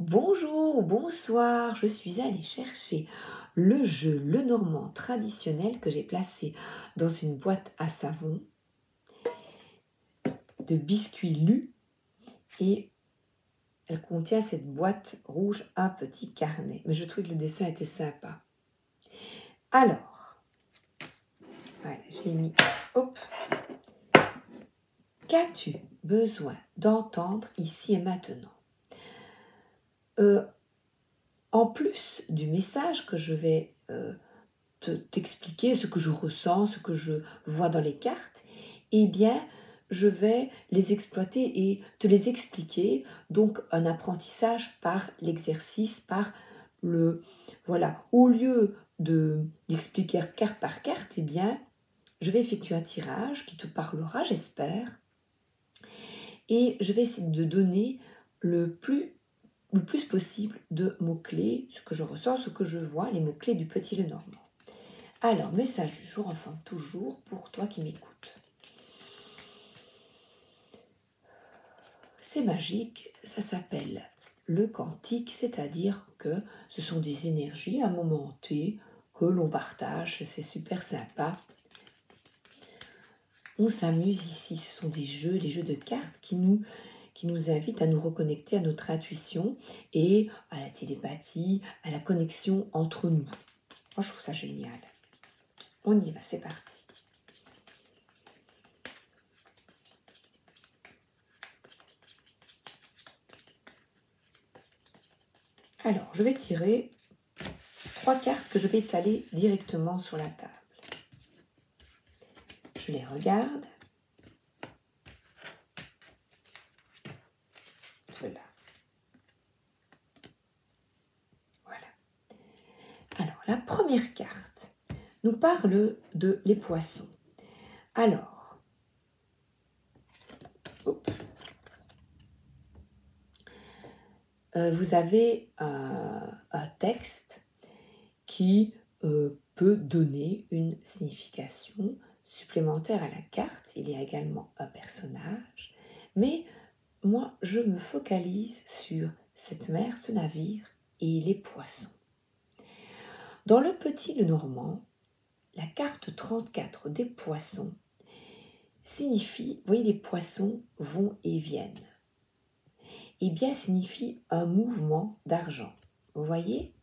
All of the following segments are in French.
Bonjour ou bonsoir, je suis allée chercher le jeu Lenormand traditionnel que j'ai placé dans une boîte à savon de biscuits lus et elle contient cette boîte rouge un petit carnet. Mais je trouvais que le dessin était sympa. Alors, voilà, j'ai mis, hop, qu'as-tu besoin d'entendre ici et maintenant? En plus du message que je vais t'expliquer, ce que je ressens, ce que je vois dans les cartes, eh bien, je vais les exploiter et te les expliquer. Donc, un apprentissage par l'exercice, par le... Voilà, au lieu d'expliquer carte par carte, eh bien, je vais effectuer un tirage qui te parlera, j'espère, et je vais essayer de donner le plus possible de mots-clés, ce que je ressens, ce que je vois, les mots-clés du petit Lenormand. Alors, message du jour, enfin toujours, pour toi qui m'écoutes. C'est magique, ça s'appelle le quantique, c'est-à-dire que ce sont des énergies à un moment T que l'on partage, c'est super sympa. On s'amuse ici, ce sont des jeux, les jeux de cartes qui nous invitent à nous reconnecter à notre intuition et à la télépathie, à la connexion entre nous. Moi, je trouve ça génial. On y va, c'est parti. Alors, je vais tirer 3 cartes que je vais étaler directement sur la table. Je les regarde. Cela. Voilà. Alors, la première carte nous parle de les poissons. Alors, vous avez un texte qui peut donner une signification supplémentaire à la carte. Il y a également un personnage, mais moi, je me focalise sur cette mer, ce navire et les poissons. Dans le petit Lenormand, la carte 34 des poissons signifie, vous voyez, les poissons vont et viennent. Eh bien, signifie un mouvement d'argent. Vous voyez?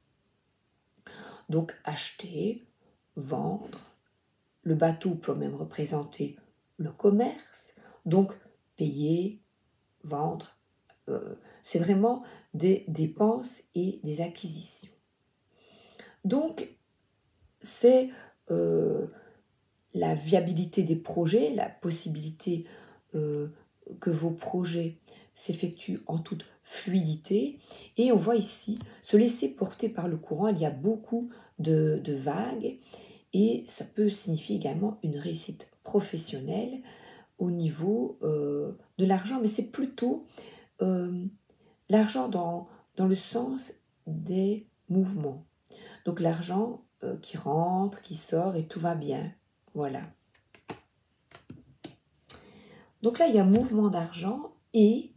Donc, acheter, vendre. Le bateau peut même représenter le commerce. Donc, payer, vendre. C'est vraiment des dépenses et des acquisitions. Donc, c'est la viabilité des projets, la possibilité que vos projets s'effectuent en toute fluidité. Et on voit ici se laisser porter par le courant. Il y a beaucoup de vagues et ça peut signifier également une réussite professionnelle au niveau de l'argent. Mais c'est plutôt l'argent dans le sens des mouvements. Donc l'argent qui rentre, qui sort et tout va bien. Voilà. Donc là, il y a mouvement d'argent et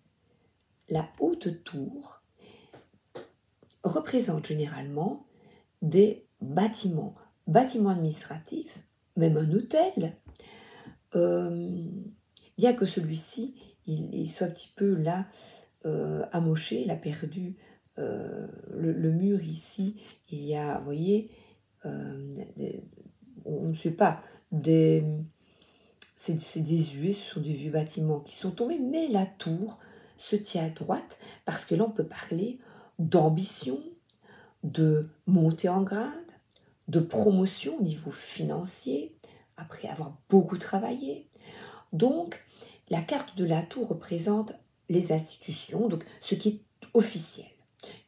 la haute tour représente généralement des bâtiments. Bâtiments administratifs, même un hôtel. Bien que celui-ci, il soit un petit peu là, amoché, il a perdu le mur ici. Il y a, vous voyez, on ne sait pas, c'est désuet, ce sont des vieux bâtiments qui sont tombés, mais la tour se tient droite parce que là on peut parler d'ambition, de montée en grade, de promotion au niveau financier, après avoir beaucoup travaillé. Donc la carte de la tour représente les institutions, donc ce qui est officiel.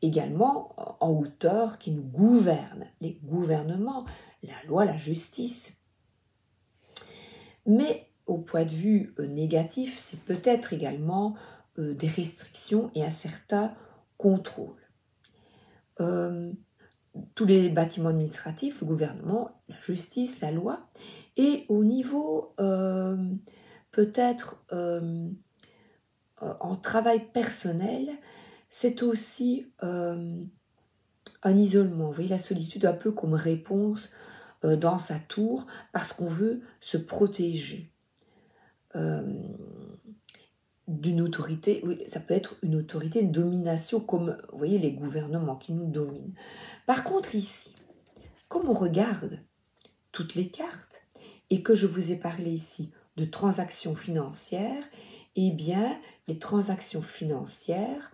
Également en hauteur qui nous gouverne, les gouvernements, la loi, la justice. Mais au point de vue négatif, c'est peut-être également des restrictions et un certain contrôle. Tous les bâtiments administratifs, le gouvernement, la justice, la loi, et au niveau peut-être en travail personnel, c'est aussi un isolement. Vous voyez, la solitude un peu comme réponse dans sa tour parce qu'on veut se protéger d'une autorité. Oui, ça peut être une autorité, une domination comme, vous voyez, les gouvernements qui nous dominent. Par contre, ici, comme on regarde toutes les cartes et que je vous ai parlé ici de transactions financières, eh bien, les transactions financières,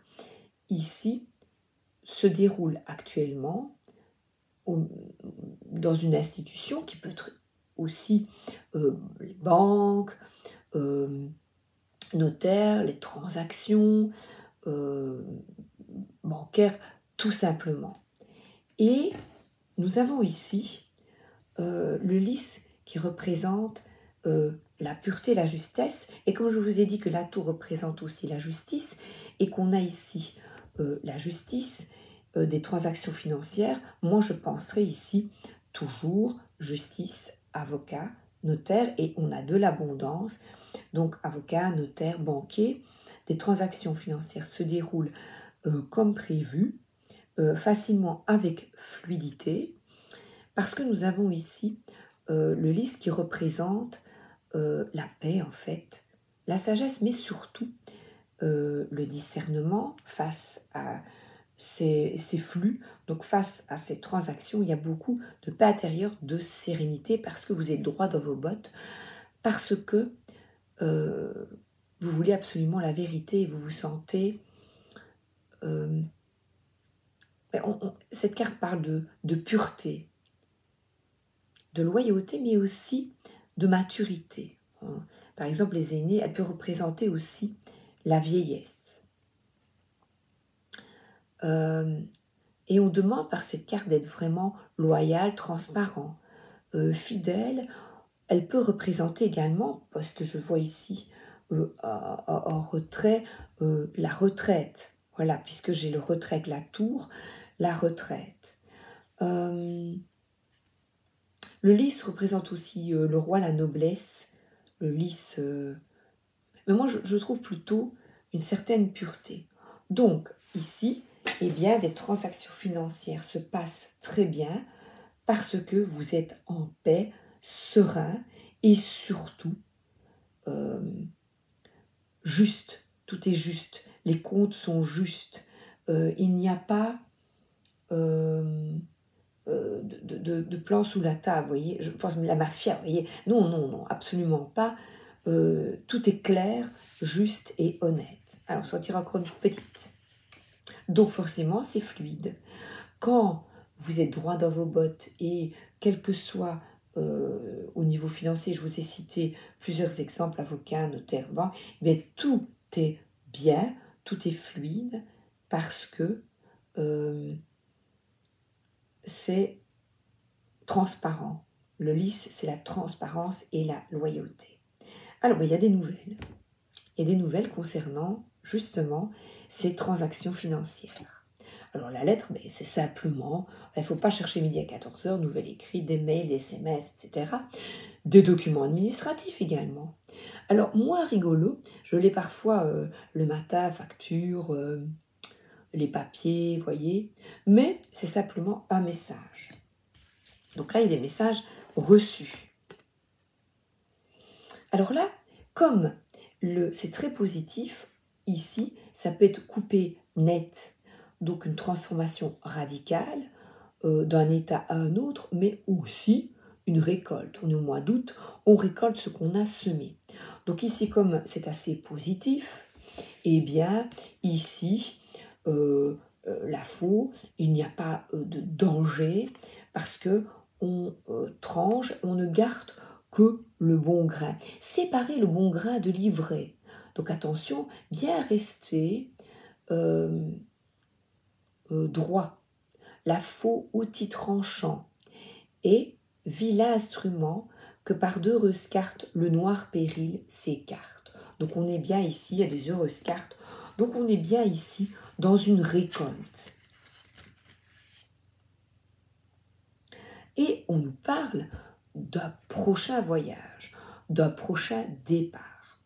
ici, se déroulent actuellement dans une institution qui peut être aussi les banques, notaires, les transactions bancaires, tout simplement. Et nous avons ici le lys qui représente la pureté, la justesse, et comme je vous ai dit que la tour représente aussi la justice, et qu'on a ici la justice des transactions financières, moi je penserai ici toujours justice, avocat, notaire, et on a de l'abondance, donc avocat, notaire, banquier. Des transactions financières se déroulent comme prévu, facilement avec fluidité, parce que nous avons ici le lys qui représente la paix en fait, la sagesse, mais surtout le discernement face à ces flux, donc face à ces transactions, il y a beaucoup de paix intérieure, de sérénité, parce que vous êtes droit dans vos bottes, parce que vous voulez absolument la vérité, et vous vous sentez... cette carte parle de pureté, de loyauté, mais aussi de maturité. Par exemple, les aînés, elle peut représenter aussi la vieillesse. Et on demande par cette carte d'être vraiment loyal, transparent, fidèle. Elle peut représenter également, parce que je vois ici en retrait, la retraite. Voilà, puisque j'ai le retrait avec la tour, la retraite. Le lys représente aussi le roi, la noblesse. Le lys... mais moi, je trouve plutôt une certaine pureté. Donc, ici, eh bien, des transactions financières se passent très bien parce que vous êtes en paix, serein et surtout juste. Tout est juste. Les comptes sont justes. Il n'y a pas... de plan sous la table, vous voyez, je pense à la mafia, vous voyez, non, non, non, absolument pas, tout est clair, juste et honnête. Alors, sortir encore une petite. Donc, forcément, c'est fluide. Quand vous êtes droit dans vos bottes et quel que soit au niveau financier, je vous ai cité plusieurs exemples, avocat, notaire, banque, mais tout est bien, tout est fluide parce que c'est transparent. Le lys, c'est la transparence et la loyauté. Alors, il y a des nouvelles. Il y a des nouvelles concernant, justement, ces transactions financières. Alors, la lettre, c'est simplement, il ne faut pas chercher midi à 14 h, nouvel écrit, des mails, des SMS, etc. Des documents administratifs également. Alors, moins rigolo, je l'ai parfois le matin, facture, les papiers, vous voyez, mais c'est simplement un message. Donc là, il y a des messages reçus. Alors là, comme c'est très positif, ici, ça peut être coupé net, donc une transformation radicale d'un état à un autre, mais aussi une récolte. On est au mois d'août, on récolte ce qu'on a semé. Donc ici, comme c'est assez positif, eh bien, ici, la faux, il n'y a pas de danger, parce que on tranche, on ne garde que le bon grain. Séparer le bon grain de l'ivraie. Donc attention, bien rester droit. La faux, outil tranchant. Et vilain instrument que par d'heureuses cartes le noir péril s'écarte. Donc on est bien ici, il y a des heureuses cartes. Donc on est bien ici dans une récolte. Et on nous parle d'un prochain voyage, d'un prochain départ.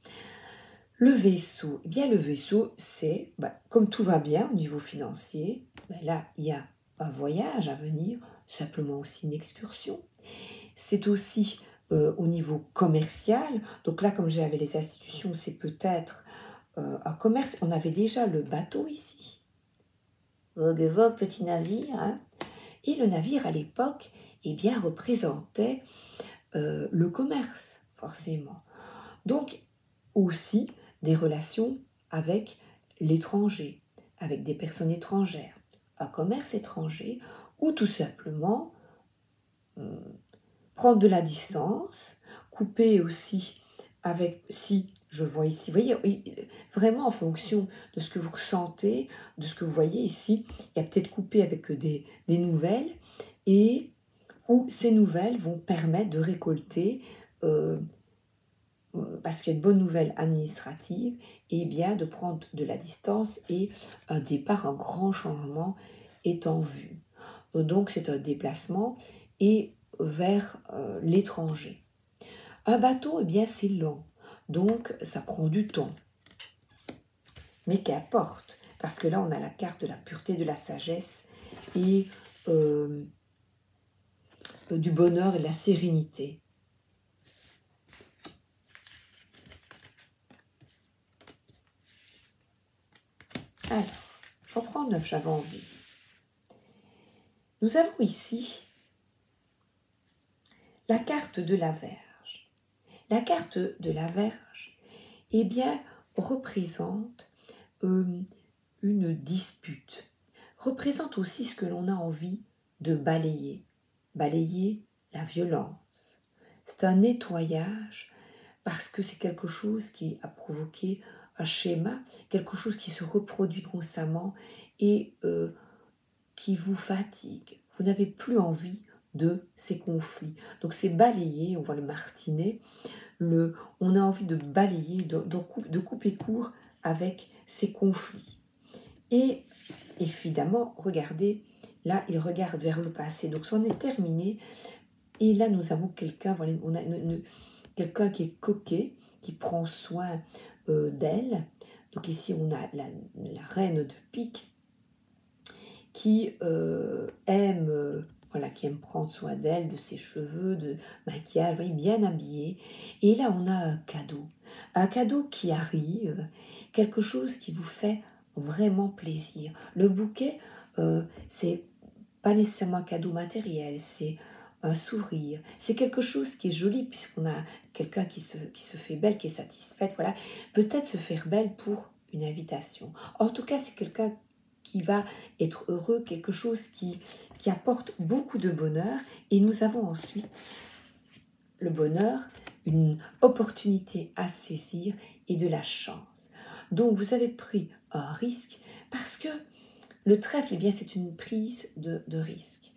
Le vaisseau, eh bien le vaisseau, c'est, comme tout va bien au niveau financier, là, il y a un voyage à venir, simplement aussi une excursion. C'est aussi au niveau commercial. Donc là, comme j'avais les institutions, c'est peut-être un commerce. On avait déjà le bateau ici. Vogue, vogue, petit navire. Hein. Et le navire, à l'époque, eh bien, représentait le commerce, forcément. Donc, aussi des relations avec l'étranger, avec des personnes étrangères, un commerce étranger, ou tout simplement prendre de la distance, couper aussi avec, si je vois ici, vous voyez, vraiment en fonction de ce que vous ressentez, de ce que vous voyez ici, il y a peut-être couper avec des nouvelles, et où ces nouvelles vont permettre de récolter, parce qu'il y a une bonne nouvelle administrative, et bien de prendre de la distance, et un départ, un grand changement est en vue. Donc c'est un déplacement et vers l'étranger. Un bateau, eh bien c'est lent, donc ça prend du temps. Mais qu'importe, parce que là on a la carte de la pureté, de la sagesse et du bonheur et de la sérénité. Alors, j'en prends 9, j'avais envie. Nous avons ici la carte de la Vierge. La carte de la Vierge, eh bien, représente une dispute, représente aussi ce que l'on a envie de balayer. Balayer la violence. C'est un nettoyage parce que c'est quelque chose qui a provoqué un schéma, quelque chose qui se reproduit constamment et qui vous fatigue. Vous n'avez plus envie de ces conflits. Donc c'est balayer, on voit le martinet, on a envie de balayer, de couper court avec ces conflits. Et évidemment, regardez, là, il regarde vers le passé. Donc, c'en est terminé. Et là, nous avons quelqu'un, voilà, on a quelqu'un qui est coquet, qui prend soin d'elle. Donc ici, on a la reine de pique qui aime... voilà, qui aime prendre soin d'elle, de ses cheveux, de maquillage, voyez, bien habillée. Et là, on a un cadeau qui arrive, quelque chose qui vous fait vraiment plaisir. Le bouquet, c'est pas nécessairement un cadeau matériel, c'est un sourire. C'est quelque chose qui est joli puisqu'on a quelqu'un qui se fait belle, qui est satisfaite. Voilà, peut-être se faire belle pour une invitation. En tout cas, c'est quelqu'un qui va être heureux, quelque chose qui apporte beaucoup de bonheur. Et nous avons ensuite le bonheur, une opportunité à saisir et de la chance. Donc vous avez pris un risque parce que le trèfle, eh bien, c'est une prise de risque.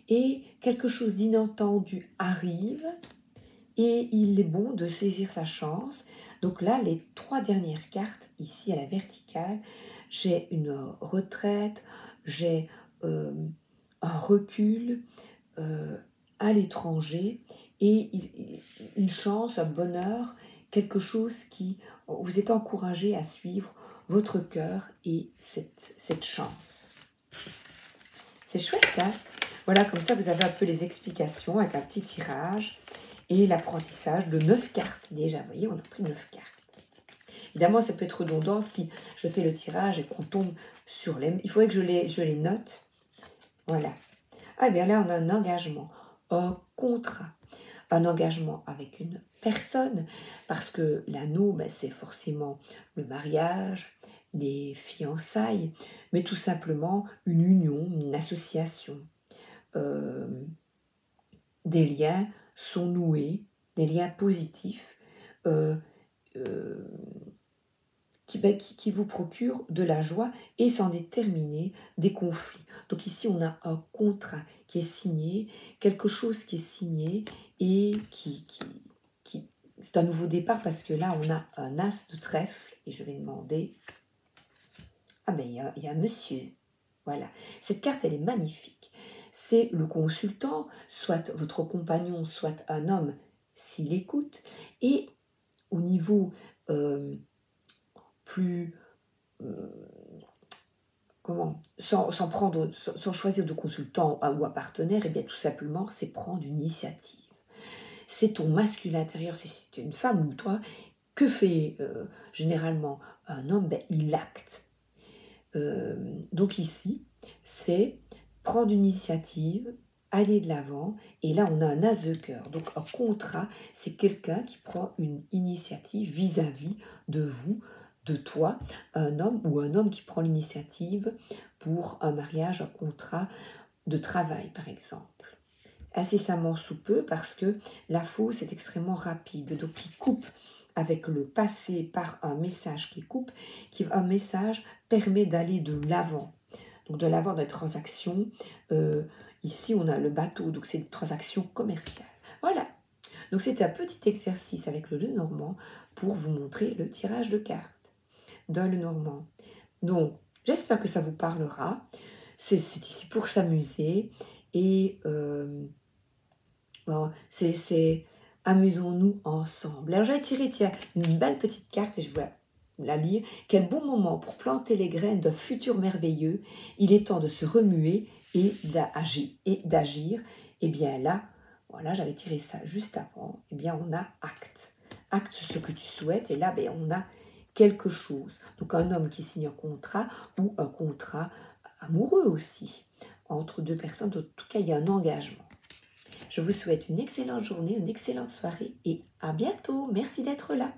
Et quelque chose d'inattendu arrive et il est bon de saisir sa chance. Donc là, les 3 dernières cartes, ici à la verticale, j'ai une retraite, j'ai un recul à l'étranger et une chance, un bonheur, quelque chose qui vous est encouragé à suivre votre cœur et cette chance. C'est chouette, hein? Voilà, comme ça, vous avez un peu les explications avec un petit tirage et l'apprentissage de 9 cartes. Déjà, vous voyez, on a pris 9 cartes. Évidemment, ça peut être redondant si je fais le tirage et qu'on tombe sur les... Il faudrait que je les note. Voilà. Ah bien là, on a un engagement, un contrat. Un engagement avec une personne, parce que l'anneau, c'est forcément le mariage, les fiançailles, mais tout simplement une union, une association. Des liens sont noués, des liens positifs qui vous procurent de la joie et sans déterminer des conflits. Donc ici, on a un contrat qui est signé, quelque chose qui est signé et qui c'est un nouveau départ parce que là, on a un as de trèfle et je vais demander... Ah ben, il y a un monsieur. Voilà. Cette carte, elle est magnifique. C'est le consultant, soit votre compagnon, soit un homme, s'il écoute. Et au niveau plus... sans choisir de consultant ou un partenaire, et bien tout simplement, c'est prendre une initiative. C'est ton masculin intérieur, si c'est une femme ou toi, que fait généralement un homme? Ben, il acte. Donc ici, c'est prendre une initiative, aller de l'avant, et là on a un as de cœur. Donc un contrat, c'est quelqu'un qui prend une initiative vis-à-vis de vous, de toi, un homme ou un homme qui prend l'initiative pour un mariage, un contrat de travail par exemple. Incessamment sous peu parce que la fausse est extrêmement rapide, donc qui coupe avec le passé par un message qui coupe, un message permet d'aller de l'avant. Donc de l'avant dans les transactions, ici on a le bateau, donc c'est des transactions commerciales. Voilà, donc c'est un petit exercice avec le Lenormand pour vous montrer le tirage de cartes d'un Lenormand. Donc j'espère que ça vous parlera, c'est ici pour s'amuser et... bon, c'est amusons-nous ensemble. Alors j'ai tiré une belle petite carte et je vais la lire. Quel bon moment pour planter les graines d'un futur merveilleux. Il est temps de se remuer et d'agir. Et bien là, voilà, j'avais tiré ça juste avant. Et bien on a acte. Acte ce que tu souhaites et là, ben, on a quelque chose. Donc un homme qui signe un contrat ou un contrat amoureux aussi. Entre deux personnes, en tout cas, il y a un engagement. Je vous souhaite une excellente journée, une excellente soirée et à bientôt. Merci d'être là.